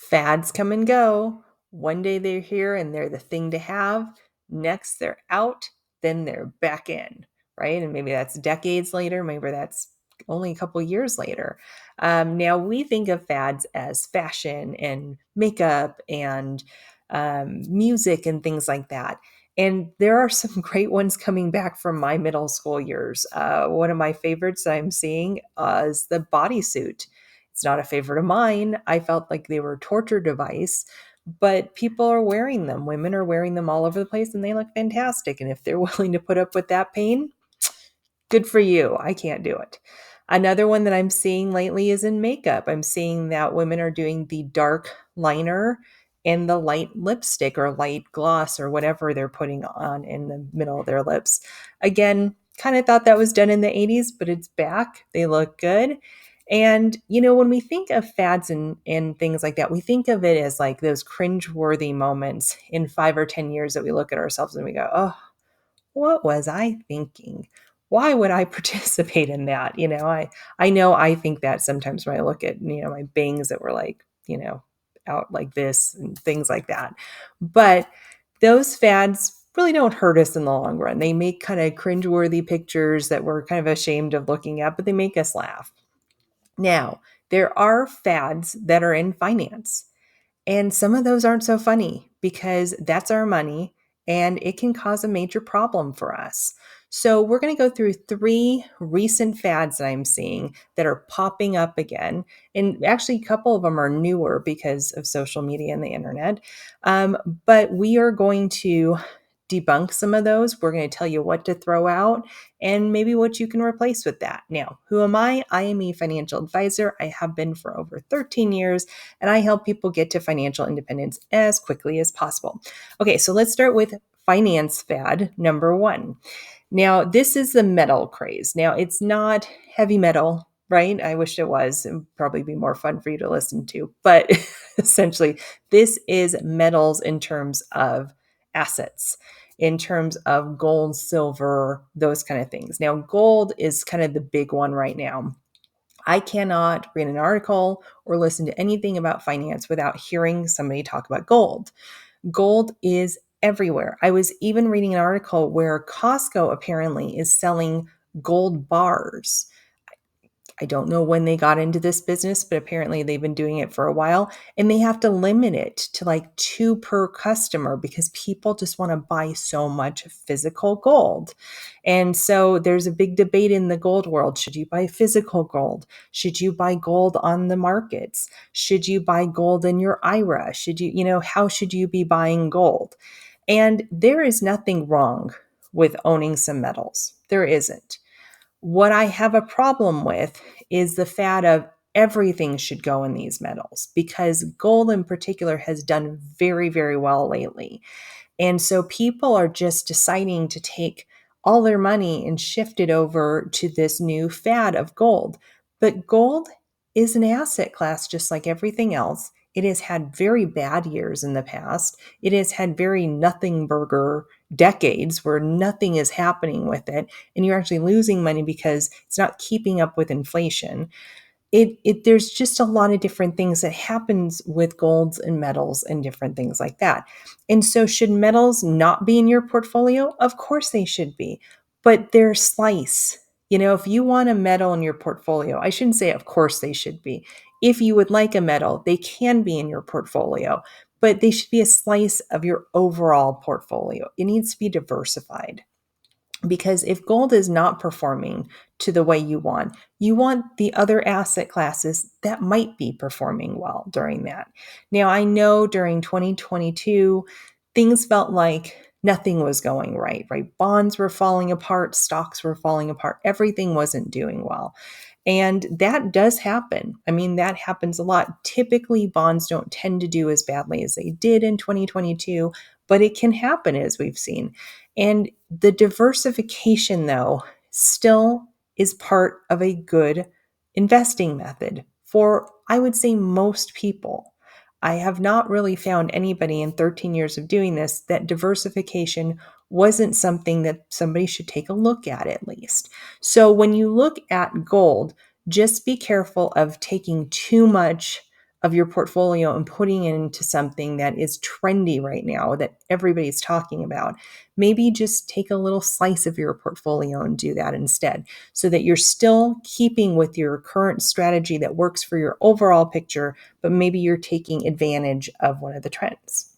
Fads come and go. One day they're here and they're the thing to have. Next they're out, then they're back in, right? And maybe that's decades later, maybe that's only a couple years later. Now we think of fads as fashion and makeup and music and things like that. And there are some great ones coming back from my middle school years. One of my favorites that I'm seeing is the bodysuit. It's not a favorite of mine. I felt like they were a torture device, but people are wearing them. Women are wearing them all over the place and they look fantastic. And if they're willing to put up with that pain, good for you. I can't do it. Another one that I'm seeing lately is in makeup. I'm seeing that women are doing the dark liner and the light lipstick or light gloss or whatever they're putting on in the middle of their lips. Again, kind of thought that was done in the 80s, but it's back. They look good. And, when we think of fads and things like that, we think of it as like those cringe-worthy moments in 5 or 10 years that we look at ourselves and we go, oh, what was I thinking? Why would I participate in that? I know I think that sometimes when I look at, my bangs that were like, out like this and things like that. But those fads really don't hurt us in the long run. They make kind of cringeworthy pictures that we're kind of ashamed of looking at, but they make us laugh. Now, there are fads that are in finance. And some of those aren't so funny because that's our money and it can cause a major problem for us. So, we're going to go through three recent fads that I'm seeing that are popping up again. And actually, a couple of them are newer because of social media and the internet. But we are going to debunk some of those. We're going to tell you what to throw out and maybe what you can replace with that. Now, who am I? I am a financial advisor. I have been for over 13 years and I help people get to financial independence as quickly as possible. Okay, so let's start with finance fad number one. Now, this is the metal craze. Now, it's not heavy metal, right? I wish it was. It would probably be more fun for you to listen to. But essentially, this is metals in terms of assets, in terms of gold, silver, those kind of things. Now, gold is kind of the big one right now. I cannot read an article or listen to anything about finance without hearing somebody talk about gold. Gold is everywhere. I was even reading an article where Costco apparently is selling gold bars. I don't know when they got into this business, but apparently they've been doing it for a while and they have to limit it to like two per customer because people just want to buy so much physical gold. And so there's a big debate in the gold world. Should you buy physical gold? Should you buy gold on the markets? Should you buy gold in your IRA? How should you be buying gold? And there is nothing wrong with owning some metals. There isn't. What I have a problem with is the fad of everything should go in these metals because gold in particular has done very, very well lately. And so people are just deciding to take all their money and shift it over to this new fad of gold. But gold is an asset class just like everything else. It has had very bad years in the past. It has had very nothing burger decades where nothing is happening with it. And you're actually losing money because it's not keeping up with inflation. There's just a lot of different things that happens with golds and metals and different things like that. And so should metals not be in your portfolio? Of course they should be, but they're slice. If you want a metal in your portfolio, I shouldn't say of course they should be. If you would like a metal, they can be in your portfolio, but they should be a slice of your overall portfolio. It needs to be diversified. Because if gold is not performing to the way you want the other asset classes that might be performing well during that. Now, I know during 2022, things felt like nothing was going right? Bonds were falling apart, stocks were falling apart, everything wasn't doing well. And that does happen. I mean, that happens a lot. Typically, bonds don't tend to do as badly as they did in 2022, but it can happen as we've seen. And the diversification, though, still is part of a good investing method for, I would say, most people. I have not really found anybody in 13 years of doing this that diversification wasn't something that somebody should take a look at least. So when you look at gold, just be careful of taking too much of your portfolio and putting it into something that is trendy right now that everybody's talking about. Maybe just take a little slice of your portfolio and do that instead, so that you're still keeping with your current strategy that works for your overall picture, but maybe you're taking advantage of one of the trends.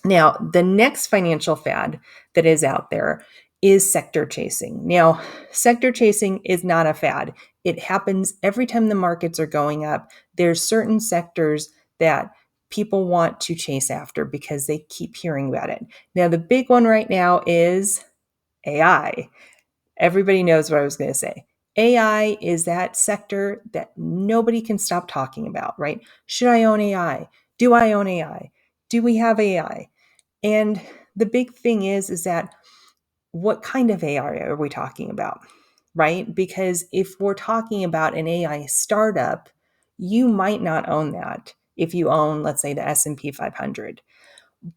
Now, the next financial fad that is out there is sector chasing. Now, sector chasing is not a fad. It happens every time the markets are going up. There's certain sectors that people want to chase after because they keep hearing about it. Now, the big one right now is AI. Everybody knows what I was going to say. AI is that sector that nobody can stop talking about, right? Should I own AI? Do I own AI? Do we have AI? And the big thing is that what kind of AI are we talking about, right? Because if we're talking about an AI startup, you might not own that if you own, let's say, the S&P 500.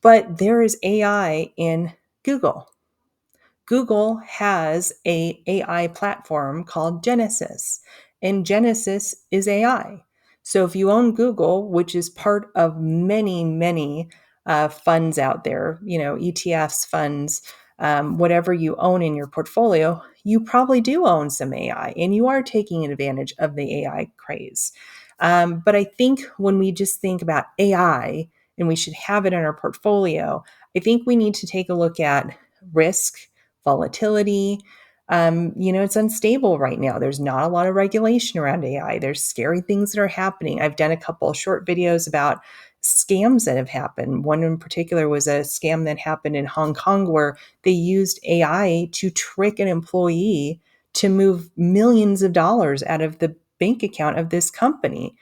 But there is AI in Google. Google has a AI platform called Genesis, and Genesis is AI. So if you own Google, which is part of many funds out there, ETFs, funds, whatever you own in your portfolio, you probably do own some AI, and you are taking advantage of the AI craze. But I think when we just think about AI and we should have it in our portfolio, I think we need to take a look at risk, volatility. It's unstable right now. There's not a lot of regulation around AI. There's scary things that are happening. I've done a couple of short videos about scams that have happened. One in particular was a scam that happened in Hong Kong where they used AI to trick an employee to move millions of dollars out of the bank account of this company.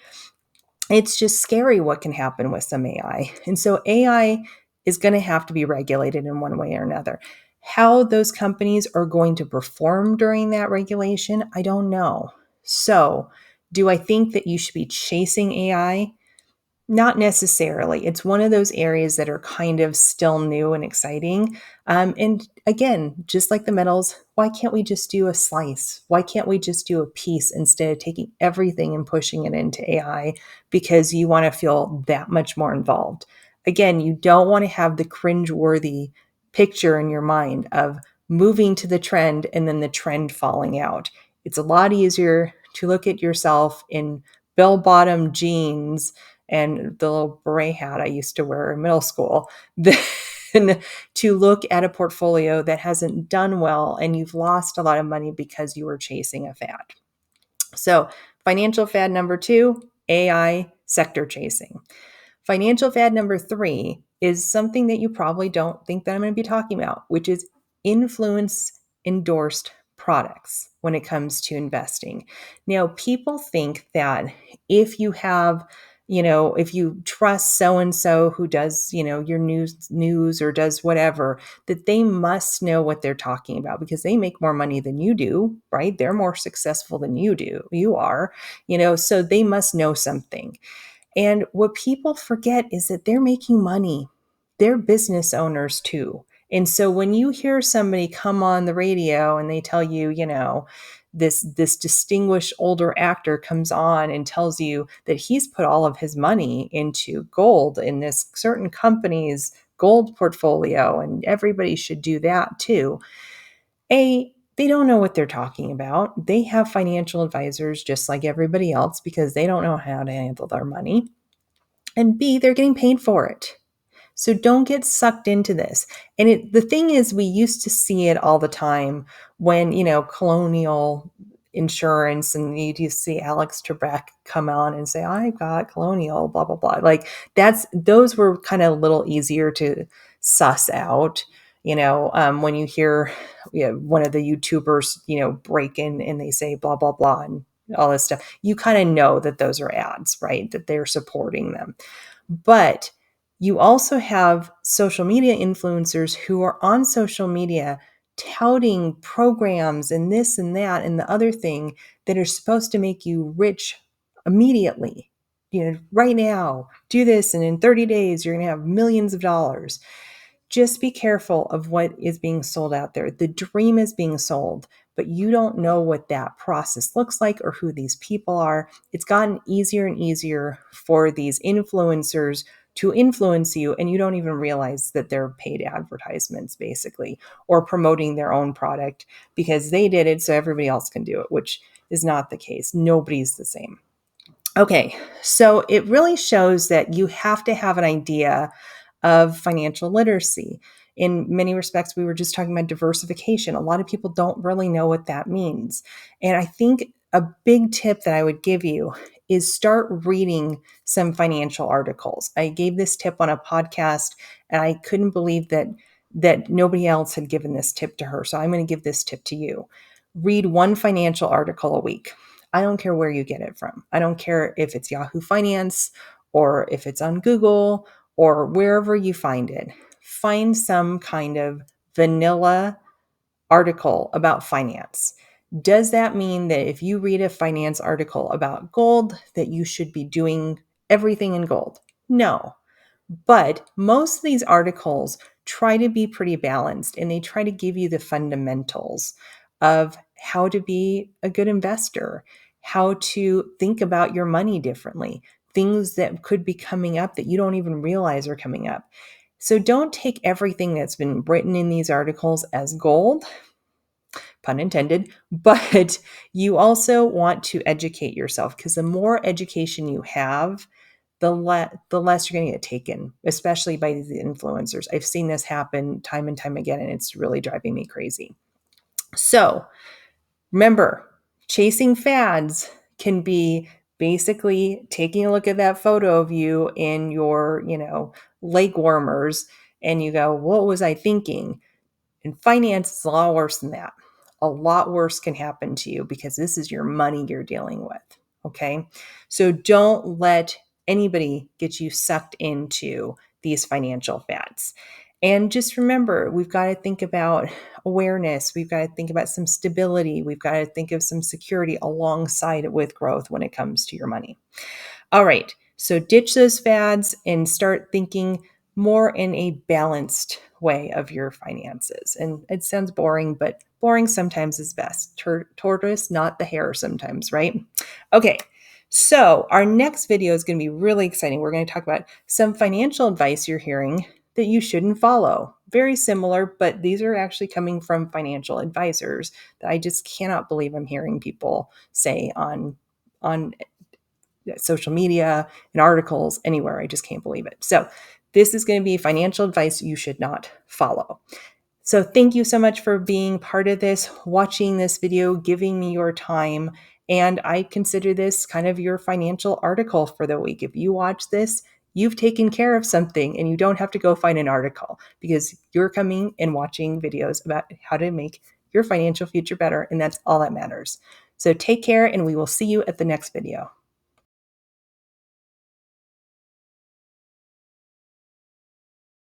It's just scary what can happen with some AI. And so AI is going to have to be regulated in one way or another. How those companies are going to perform during that regulation, I don't know. So, do I think that you should be chasing AI? Not necessarily. It's one of those areas that are kind of still new and exciting. And again, just like the metals, why can't we just do a slice? Why can't we just do a piece instead of taking everything and pushing it into AI because you want to feel that much more involved? Again, you don't want to have the cringe-worthy picture in your mind of moving to the trend and then the trend falling out. It's a lot easier to look at yourself in bell-bottom jeans and the little beret hat I used to wear in middle school than to look at a portfolio that hasn't done well and you've lost a lot of money because you were chasing a fad. So, financial fad number 2, AI sector chasing. Financial fad number 3 is something that you probably don't think that I'm going to be talking about, which is influence endorsed products when it comes to investing. Now, people think that if you have, if you trust so and so who does, your news or does whatever, that they must know what they're talking about because they make more money than you do, right? They're more successful than you are, so they must know something. And what people forget is that they're making money. They're business owners too. And so when you hear somebody come on the radio and they tell you, this distinguished older actor comes on and tells you that he's put all of his money into gold in this certain company's gold portfolio and everybody should do that too. They don't know what they're talking about. They have financial advisors just like everybody else because they don't know how to handle their money. And B, they're getting paid for it. So don't get sucked into this. And the thing is, we used to see it all the time when, Colonial Insurance, and you see Alex Trebek come on and say, I've got Colonial, blah, blah, blah. Like those were kind of a little easier to suss out. When you hear one of the YouTubers, break in and they say blah, blah, blah, and all this stuff, you kind of know that those are ads, right? That they're supporting them. But you also have social media influencers who are on social media touting programs and this and that and the other thing that are supposed to make you rich immediately. Right now, do this, and in 30 days, you're going to have millions of dollars. Just be careful of what is being sold out there. The dream is being sold, but you don't know what that process looks like or who these people are. It's gotten easier and easier for these influencers to influence you, and you don't even realize that they're paid advertisements basically, or promoting their own product because they did it so everybody else can do it, which is not the case. Nobody's the same. Okay, so it really shows that you have to have an idea of financial literacy. In many respects, we were just talking about diversification. A lot of people don't really know what that means. And I think a big tip that I would give you is start reading some financial articles. I gave this tip on a podcast and I couldn't believe that nobody else had given this tip to her. So I'm going to give this tip to you. Read one financial article a week. I don't care where you get it from. I don't care if it's Yahoo Finance or if it's on Google or wherever you find it. Find some kind of vanilla article about finance. Does that mean that if you read a finance article about gold, that you should be doing everything in gold? No. But most of these articles try to be pretty balanced and they try to give you the fundamentals of how to be a good investor, how to think about your money differently, things that could be coming up that you don't even realize are coming up. So don't take everything that's been written in these articles as gold, pun intended, but you also want to educate yourself because the more education you have, the less you're going to get taken, especially by these influencers. I've seen this happen time and time again, and it's really driving me crazy. So remember, chasing fads can be basically taking a look at that photo of you in your, leg warmers, and you go, what was I thinking? And finance is a lot worse than that. A lot worse can happen to you because this is your money you're dealing with. Okay. So don't let anybody get you sucked into these financial fads. And just remember, we've got to think about awareness. We've got to think about some stability. We've got to think of some security alongside it with growth when it comes to your money. All right. So ditch those fads and start thinking more in a balanced way of your finances. And it sounds boring, but boring sometimes is best. Tortoise, not the hare sometimes, right? Okay. So our next video is going to be really exciting. We're going to talk about some financial advice you're hearing that you shouldn't follow. Very similar, but these are actually coming from financial advisors that I just cannot believe I'm hearing people say on social media and articles anywhere. I just can't believe it. So this is going to be financial advice you should not follow. So thank you so much for being part of this, watching this video, giving me your time. And I consider this kind of your financial article for the week. If you watch this, you've taken care of something and you don't have to go find an article because you're coming and watching videos about how to make your financial future better. And that's all that matters. So take care and we will see you at the next video.